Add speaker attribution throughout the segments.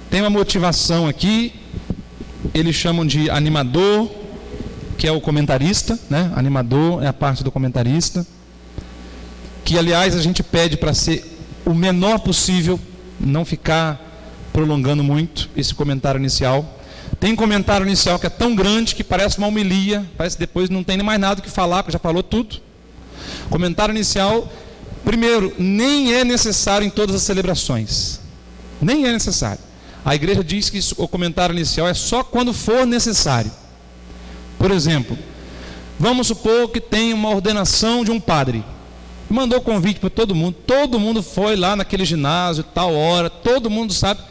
Speaker 1: Tem uma motivação aqui, eles chamam de animador, que é o comentarista, né? Animador é a parte do comentarista, que aliás a gente pede para ser o menor possível, não ficar prolongando muito esse comentário inicial. Tem comentário inicial que é tão grande que parece uma homilia, parece que depois não tem nem mais nada o que falar, porque já falou tudo. Comentário inicial, primeiro, nem é necessário em todas as celebrações, nem é necessário. A igreja diz que o comentário inicial é só quando for necessário. Por exemplo, vamos supor que tem uma ordenação de um padre, mandou convite para todo mundo foi lá naquele ginásio, tal hora, todo mundo sabe.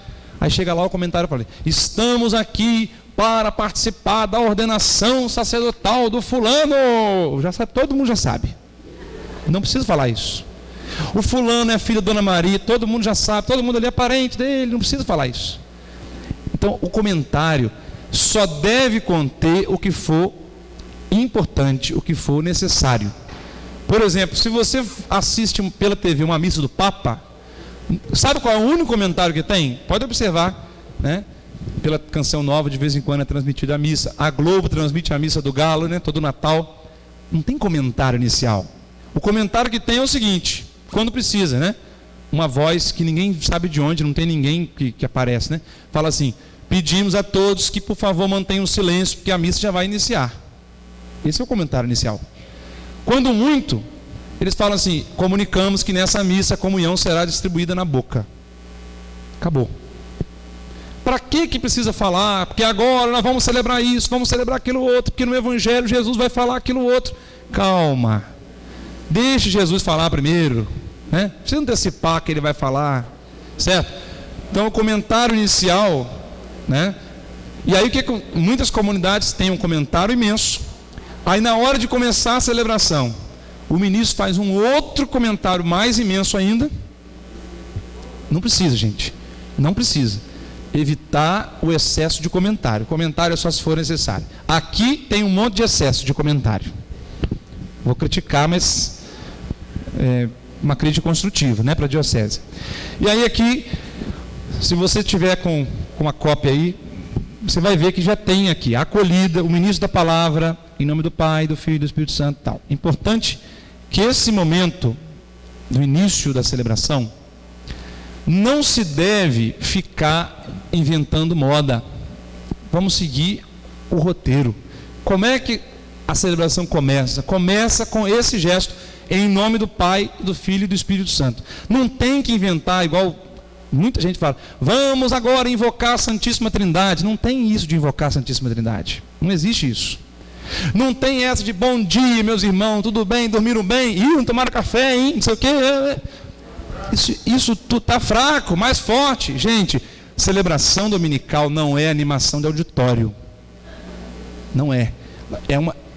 Speaker 1: Aí chega lá o comentário para ele: estamos aqui para participar da ordenação sacerdotal do fulano. Já sabe, todo mundo já sabe, não precisa falar isso. O fulano é filho da Dona Maria, todo mundo já sabe, todo mundo ali é parente dele, não precisa falar isso. Então o comentário só deve conter o que for importante, o que for necessário. Por exemplo, se você assiste pela TV uma missa do Papa, sabe qual é o único comentário que tem? Pode observar, né? Pela Canção Nova, de vez em quando é transmitida a missa. A Globo transmite a missa do Galo, né? Todo Natal. Não tem comentário inicial. O comentário que tem é o seguinte, quando precisa, né? Uma voz que ninguém sabe de onde, não tem ninguém que aparece, né? Fala assim: pedimos a todos que por favor mantenham o silêncio, porque a missa já vai iniciar. Esse é o comentário inicial. Quando muito, eles falam assim: comunicamos que nessa missa a comunhão será distribuída na boca. Acabou. Para que precisa falar? Porque agora nós vamos celebrar isso, vamos celebrar aquilo outro, porque no Evangelho Jesus vai falar aquilo outro. Calma. Deixe Jesus falar primeiro, né? Não precisa antecipar que ele vai falar, certo? Então o comentário inicial, né? E aí muitas comunidades têm um comentário imenso. Aí na hora de começar a celebração, o ministro faz um outro comentário mais imenso ainda. Não precisa, gente. Não precisa. Evitar o excesso de comentário. Comentário é só se for necessário. Aqui tem um monte de excesso de comentário. Vou criticar, mas uma crítica construtiva, né, para a diocese. E aí aqui, se você tiver com uma cópia aí, você vai ver que já tem aqui a acolhida, o ministro da palavra, em nome do Pai, do Filho e do Espírito Santo, tal. Importante que esse momento do início da celebração não se deve ficar inventando moda. Vamos seguir o roteiro. Como é que a celebração começa? Começa com esse gesto: em nome do Pai, do Filho e do Espírito Santo. Não tem que inventar igual muita gente fala: vamos agora invocar a Santíssima Trindade. Não tem isso de invocar a Santíssima Trindade. Não existe isso. Não tem essa de bom dia, meus irmãos, tudo bem, dormiram bem? Não tomaram café, hein? Não sei o quê. Isso está fraco, mais forte. Gente, celebração dominical não é animação de auditório. Não é.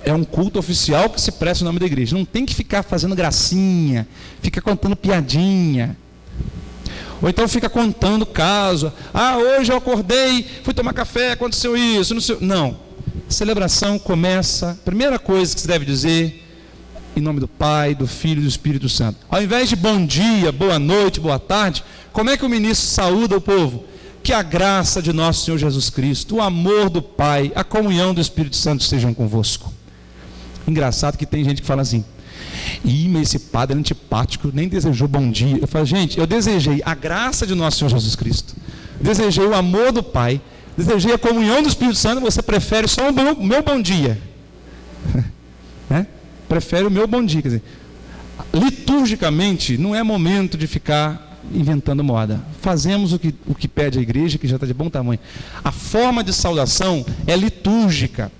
Speaker 1: É um culto oficial que se presta o nome da igreja. Não tem que ficar fazendo gracinha, fica contando piadinha. Ou então fica contando caso. Hoje eu acordei, fui tomar café, aconteceu isso. Não. Celebração começa, primeira coisa que se deve dizer: em nome do Pai, do Filho e do Espírito Santo. Ao invés de bom dia, boa noite, boa tarde, como é que o ministro saúda o povo? Que a graça de nosso Senhor Jesus Cristo, o amor do Pai, a comunhão do Espírito Santo estejam convosco. Engraçado que tem gente que fala assim: mas esse padre é antipático, nem desejou bom dia. Eu falo: gente, eu desejei a graça de nosso Senhor Jesus Cristo, desejei o amor do Pai, desejei a comunhão do Espírito Santo. Você prefere só o meu bom dia, né? Prefere o meu bom dia. Quer dizer, liturgicamente não é momento de ficar inventando moda. Fazemos o que pede a igreja, que já está de bom tamanho. A forma de saudação é litúrgica.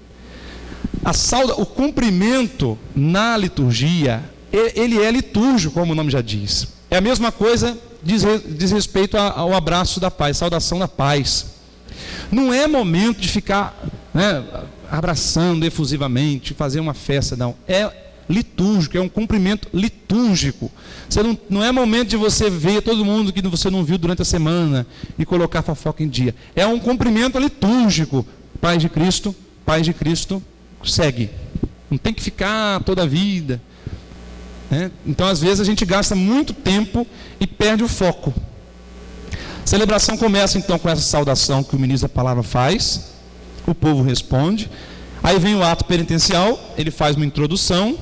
Speaker 1: O cumprimento na liturgia, ele é litúrgico, como o nome já diz. É a mesma coisa, diz respeito ao abraço da paz, saudação da paz. Não é momento de ficar, né, abraçando efusivamente, fazer uma festa, não. É litúrgico, é um cumprimento litúrgico. Não é momento de você ver todo mundo que você não viu durante a semana e colocar a fofoca em dia. É um cumprimento litúrgico. Paz de Cristo, segue. Não tem que ficar toda a vida, né? Então às vezes a gente gasta muito tempo e perde o foco. A celebração começa então com essa saudação que o ministro da palavra faz, o povo responde, aí vem o ato penitencial, ele faz uma introdução,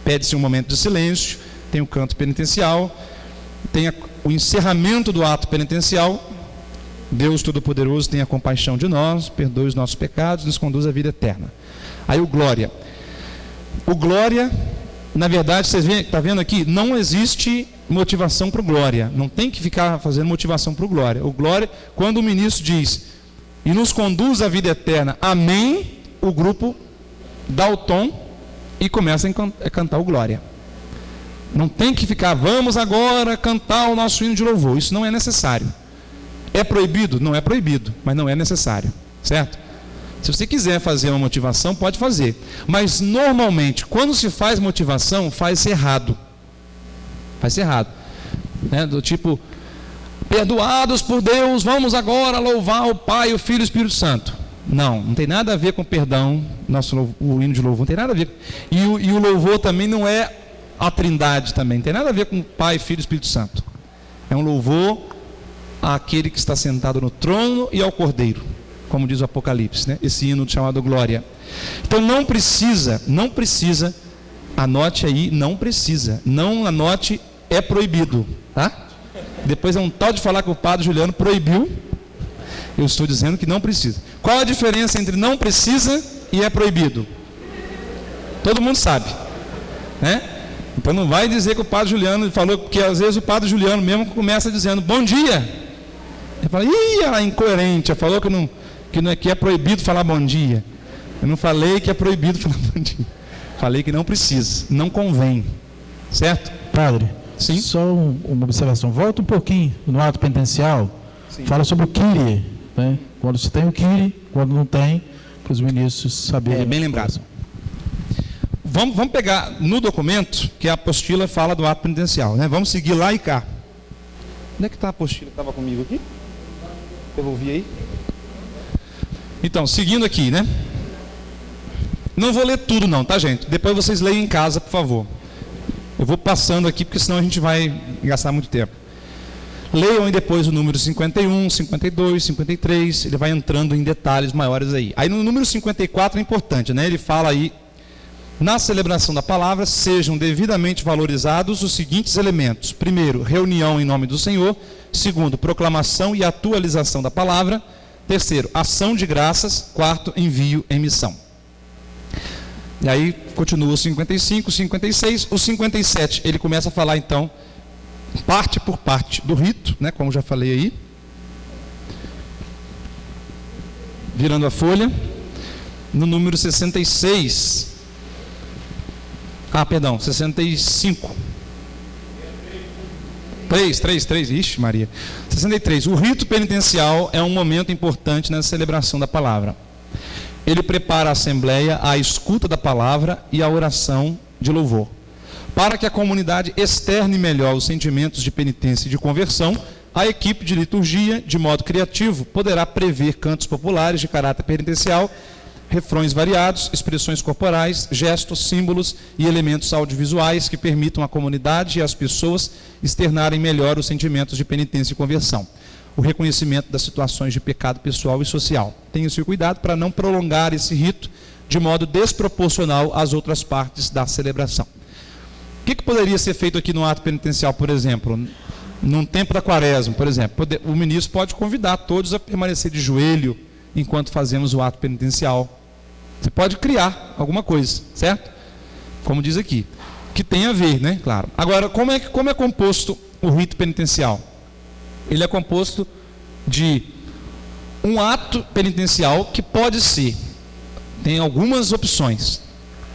Speaker 1: pede-se um momento de silêncio, tem o canto penitencial, tem o encerramento do ato penitencial. Deus Todo-Poderoso tenha compaixão de nós, perdoe os nossos pecados, nos conduz à vida eterna. Aí o glória. O glória, na verdade, vocês estão vendo aqui, não existe motivação para o glória. Não tem que ficar fazendo motivação para o glória. O glória, quando o ministro diz, e nos conduz à vida eterna, amém, o grupo dá o tom e começa a cantar o glória. Não tem que ficar, vamos agora cantar o nosso hino de louvor. Isso não é necessário. É proibido? Não é proibido, mas não é necessário, certo? Se você quiser fazer uma motivação, pode fazer. Mas normalmente, quando se faz motivação, faz-se errado. Faz-se errado. Né? Do tipo, perdoados por Deus, vamos agora louvar o Pai, o Filho e o Espírito Santo. Não tem nada a ver com perdão, o hino de louvor, não tem nada a ver. E o louvor também não é a trindade também, não tem nada a ver com Pai, Filho e Espírito Santo. É um louvor àquele que está sentado no trono e ao Cordeiro, como diz o Apocalipse, né? Esse hino chamado Glória. Então não precisa, anote aí, não anote, é proibido, tá? Depois é um tal de falar que o padre Juliano proibiu. Eu estou dizendo que não precisa. Qual a diferença entre não precisa e é proibido? Todo mundo sabe, né? Então não vai dizer que o padre Juliano falou, porque às vezes o padre Juliano mesmo começa dizendo bom dia. Ele fala, ela é incoerente, ela falou que é proibido falar bom dia. Eu não falei que é proibido falar bom dia. Falei que não precisa, não convém. Certo?
Speaker 2: Padre,
Speaker 1: sim?
Speaker 2: Só uma observação. Volta um pouquinho no ato penitencial. Sim. Fala sobre o Kyrie, né? Quando se tem o Kyrie, quando não tem, para os ministros saberem.
Speaker 1: É bem lembrado. Vamos pegar no documento, que a apostila fala do ato penitencial, né? Vamos seguir lá e cá. Onde é que está a apostila? Estava comigo aqui? Devolvi aí? Então, seguindo aqui, né? Não vou ler tudo não, tá, gente? Depois vocês leem em casa, por favor. Eu vou passando aqui, porque senão a gente vai gastar muito tempo. Leiam aí depois o número 51, 52, 53, ele vai entrando em detalhes maiores aí. Aí no número 54 é importante, né? Ele fala aí, na celebração da palavra, sejam devidamente valorizados os seguintes elementos. Primeiro, reunião em nome do Senhor. Segundo, proclamação e atualização da palavra. Terceiro, ação de graças. Quarto, envio em missão. E aí continua o 55, 56, o 57, ele começa a falar então, parte por parte do rito, né, como já falei aí. Virando a folha, no número 66, 65. 3, ixi Maria. 63, o rito penitencial é um momento importante na celebração da palavra. Ele prepara a assembleia à escuta da palavra e à oração de louvor. Para que a comunidade externe melhor os sentimentos de penitência e de conversão, a equipe de liturgia, de modo criativo, poderá prever cantos populares de caráter penitencial, refrões variados, expressões corporais, gestos, símbolos e elementos audiovisuais que permitam à comunidade e às pessoas externarem melhor os sentimentos de penitência e conversão. O reconhecimento das situações de pecado pessoal e social. Tenha-se cuidado para não prolongar esse rito de modo desproporcional às outras partes da celebração. O que poderia ser feito aqui no ato penitencial, por exemplo? Num tempo da quaresma, por exemplo, o ministro pode convidar todos a permanecer de joelho enquanto fazemos o ato penitencial. Você pode criar alguma coisa, certo? Como diz aqui, que tem a ver, né? Claro. Agora, como é composto o rito penitencial? Ele é composto de um ato penitencial que pode ser, tem algumas opções.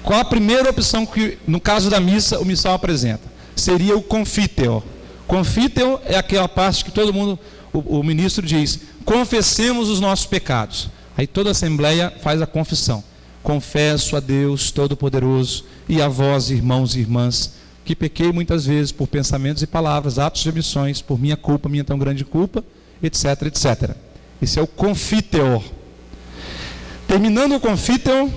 Speaker 1: Qual a primeira opção que, no caso da missa, o missal apresenta? Seria o confiteor. Confiteor é aquela parte que todo mundo, o ministro diz, confessemos os nossos pecados. Aí toda a assembleia faz a confissão. Confesso a Deus Todo-Poderoso e a vós, irmãos e irmãs, que pequei muitas vezes por pensamentos e palavras, atos de omissões, por minha culpa, minha tão grande culpa, etc, etc. Esse é o confiteor. Terminando o confiteor,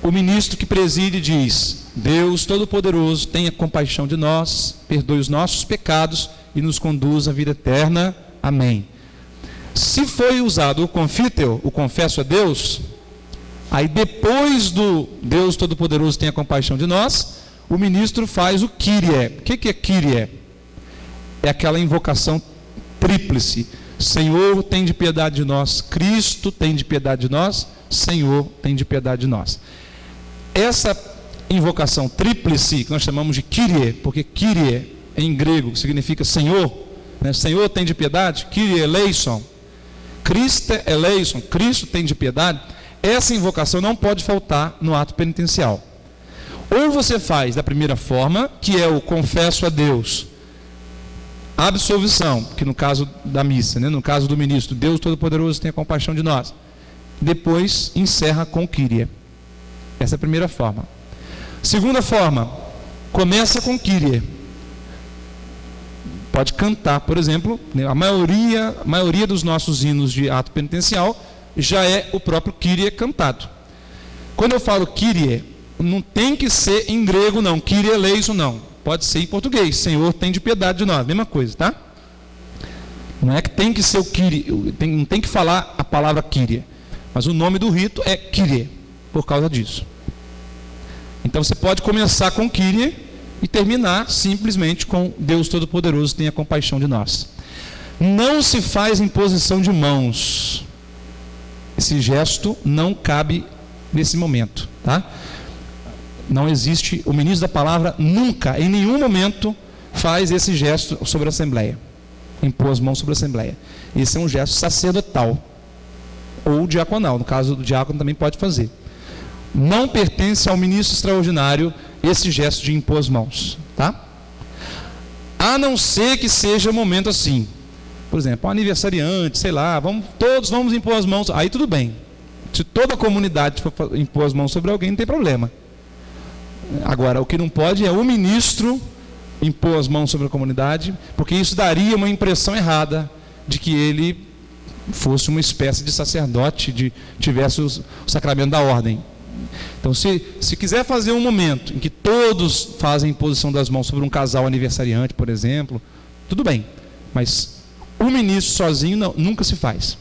Speaker 1: o ministro que preside diz, Deus Todo-Poderoso, tenha compaixão de nós, perdoe os nossos pecados e nos conduz à vida eterna. Amém. Se foi usado o confíteo, o confesso a Deus, aí depois do Deus Todo-Poderoso tenha compaixão de nós, o ministro faz o Kyrie. O que é Kyrie? É aquela invocação tríplice. Senhor, tem de piedade de nós. Cristo, tem de piedade de nós. Senhor, tem de piedade de nós. Essa invocação tríplice, que nós chamamos de Kyrie, porque Kyrie em grego significa Senhor, né? Senhor, tem de piedade. Kyrie eleison. Christe eleison. Cristo tem de piedade. Essa invocação não pode faltar no ato penitencial. Ou você faz da primeira forma, que é o confesso a Deus, absolvição, que no caso da missa, né? No caso do ministro, Deus Todo-Poderoso tenha compaixão de nós. Depois encerra com Kyrie. Essa é a primeira forma. Segunda forma, começa com Kyrie. Pode cantar, por exemplo, né? A maioria dos nossos hinos de ato penitencial já é o próprio Kyrie cantado. Quando eu falo Kyrie, não tem que ser em grego não, Kyrie eleison não, pode ser em português, Senhor, tem de piedade de nós, mesma coisa, tá? Não é que tem que ser o Kyrie, não tem que falar a palavra Kyrie, mas o nome do rito é Kyrie, por causa disso. Então você pode começar com Kyrie e terminar simplesmente com Deus Todo-Poderoso tenha compaixão de nós. Não se faz imposição de mãos. Esse gesto não cabe nesse momento, tá? Não existe, o ministro da palavra nunca, em nenhum momento, faz esse gesto sobre a Assembleia. Impor as mãos sobre a Assembleia. Esse é um gesto sacerdotal ou diaconal. No caso do diácono também pode fazer. Não pertence ao ministro extraordinário esse gesto de impor as mãos, tá? A não ser que seja um momento assim. Por exemplo, um aniversariante, sei lá, todos vamos impor as mãos, aí tudo bem. Se toda a comunidade for impor as mãos sobre alguém, não tem problema. Agora, o que não pode é o ministro impor as mãos sobre a comunidade, porque isso daria uma impressão errada de que ele fosse uma espécie de sacerdote, tivesse o sacramento da ordem. Então, se quiser fazer um momento em que todos fazem imposição das mãos sobre um casal aniversariante, por exemplo, tudo bem, mas o ministro sozinho nunca se faz.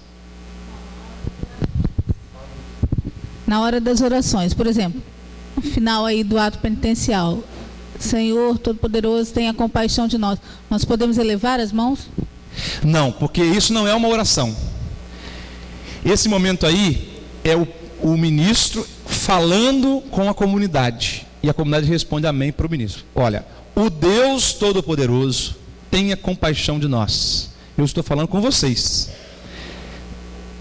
Speaker 3: Na hora das orações, por exemplo, no final aí do ato penitencial, Senhor Todo-Poderoso, tenha compaixão de nós. Nós podemos elevar as mãos?
Speaker 1: Não, porque isso não é uma oração. Esse momento aí é o ministro falando com a comunidade. E a comunidade responde amém para o ministro. Olha, o Deus Todo-Poderoso tenha compaixão de nós. Eu estou falando com vocês.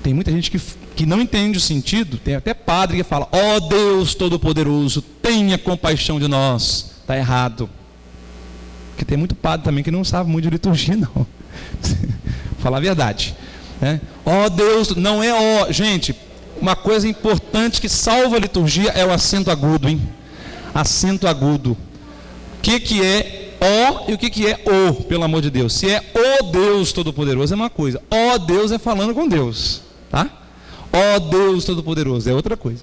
Speaker 1: Tem muita gente que não entende o sentido. Tem até padre que fala, ó Deus Todo-Poderoso, tenha compaixão de nós. Está errado. Porque tem muito padre também que não sabe muito de liturgia, não. Vou falar a verdade. Ó Deus, não é ó. Gente, uma coisa importante que salva a liturgia é o acento agudo, hein? Acento agudo. O que é ó e o que é o, pelo amor de Deus? Se é o Deus Todo-Poderoso é uma coisa. Ó Deus é falando com Deus, tá? Ó Deus Todo-Poderoso é outra coisa.